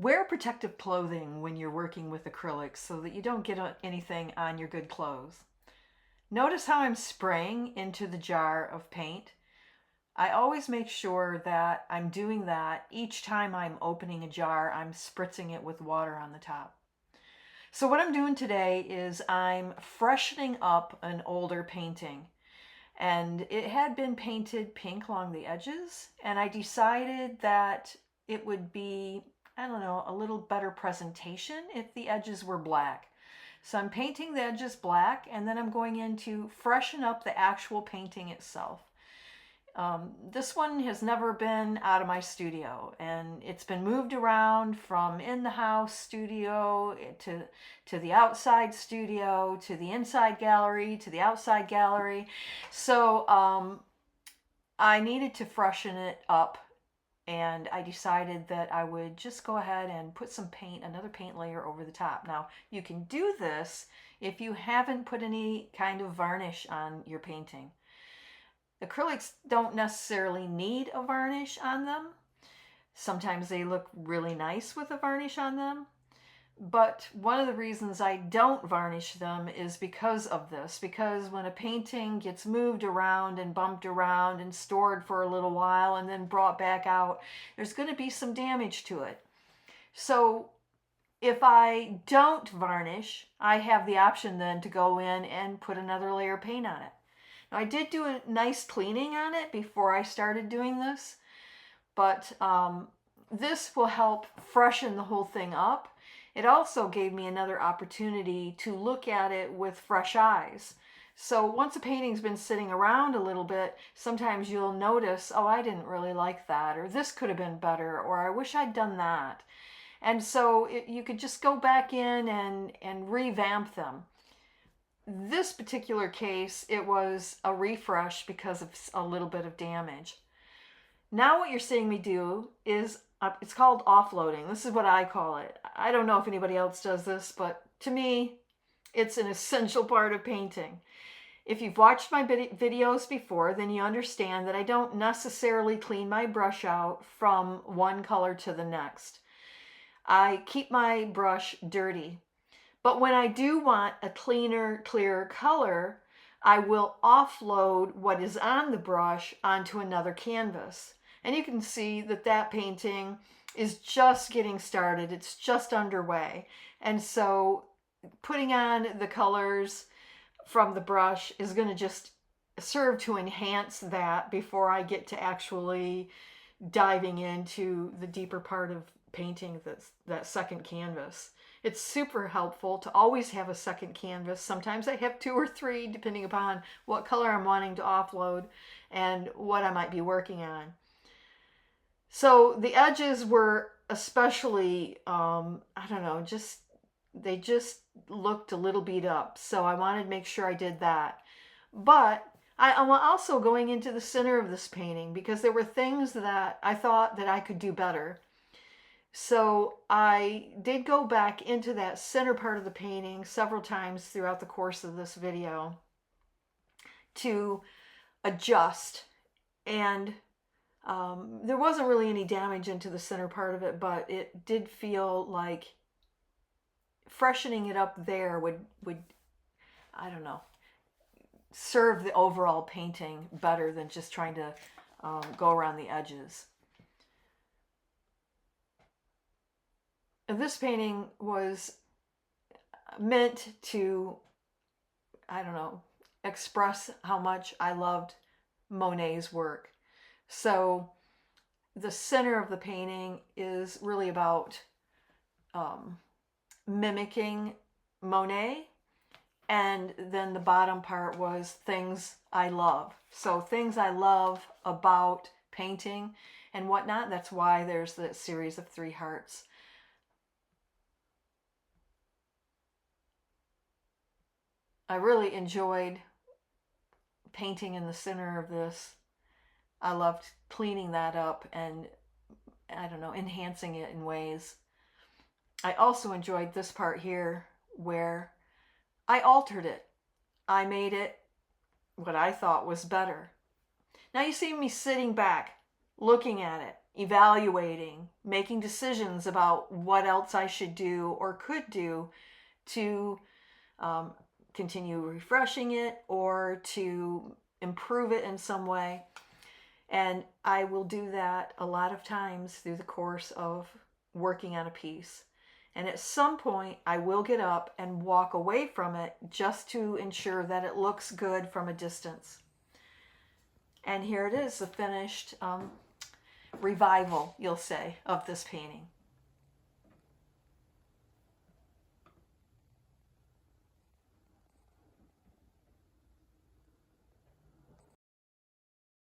Wear protective clothing when you're working with acrylics so that you don't get anything on your good clothes. Notice how I'm spraying into the jar of paint. I always make sure that I'm doing that each time I'm opening a jar. I'm spritzing it with water on the top. So what I'm doing today is I'm freshening up an older painting. And it had been painted pink along the edges, and I decided that it would be, I don't know, a little better presentation if the edges were black. So I'm painting the edges black, and then I'm going in to freshen up the actual painting itself. This one has never been out of my studio, and it's been moved around from in the house studio to the outside studio, to the inside gallery, to the outside gallery. So I needed to freshen it up, and I decided that I would just go ahead and put some paint, another paint layer over the top. Now, you can do this if you haven't put any kind of varnish on your painting. Acrylics don't necessarily need a varnish on them. Sometimes they look really nice with a varnish on them. But one of the reasons I don't varnish them is because of this. Because when a painting gets moved around and bumped around and stored for a little while and then brought back out, there's going to be some damage to it. So if I don't varnish, I have the option then to go in and put another layer of paint on it. Now, I did do a nice cleaning on it before I started doing this, but this will help freshen the whole thing up. It also gave me another opportunity to look at it with fresh eyes. So once a painting's been sitting around a little bit, sometimes you'll notice, oh, I didn't really like that, or this could have been better, or I wish I'd done that. And so you could just go back in and revamp them. This particular case, it was a refresh because of a little bit of damage. Now what you're seeing me do is, it's called offloading. This is what I call it. I don't know if anybody else does this, but to me, it's an essential part of painting. If you've watched my videos before, then you understand that I don't necessarily clean my brush out from one color to the next. I keep my brush dirty. But when I do want a cleaner, clearer color, I will offload what is on the brush onto another canvas. And you can see that that painting is just getting started. It's just underway. And so putting on the colors from the brush is going to just serve to enhance that before I get to actually diving into the deeper part of painting that second canvas. It's super helpful to always have a second canvas. Sometimes I have 2 or 3, depending upon what color I'm wanting to offload and what I might be working on. So the edges were especially, I don't know, they just looked a little beat up. So I wanted to make sure I did that. But I'm also going into the center of this painting because there were things that I thought that I could do better. So I did go back into that center part of the painting several times throughout the course of this video to adjust. And there wasn't really any damage into the center part of it, but it did feel like freshening it up there would I don't know, serve the overall painting better than just trying to go around the edges. This painting was meant to, I don't know, express how much I loved Monet's work. So the center of the painting is really about mimicking Monet, and then the bottom part was things I love. So things I love about painting and whatnot. That's why there's the series of 3 hearts. I really enjoyed painting in the center of this. I loved cleaning that up and, I don't know, enhancing it in ways. I also enjoyed this part here where I altered it. I made it what I thought was better. Now you see me sitting back, looking at it. evaluating, making decisions about what else I should do or could do to continue refreshing it or to improve it in some way. And I will do that a lot of times through the course of working on a piece. And at some point, I will get up and walk away from it just to ensure that it looks good from a distance. And here it is, the finished revival, you'll say, of this painting.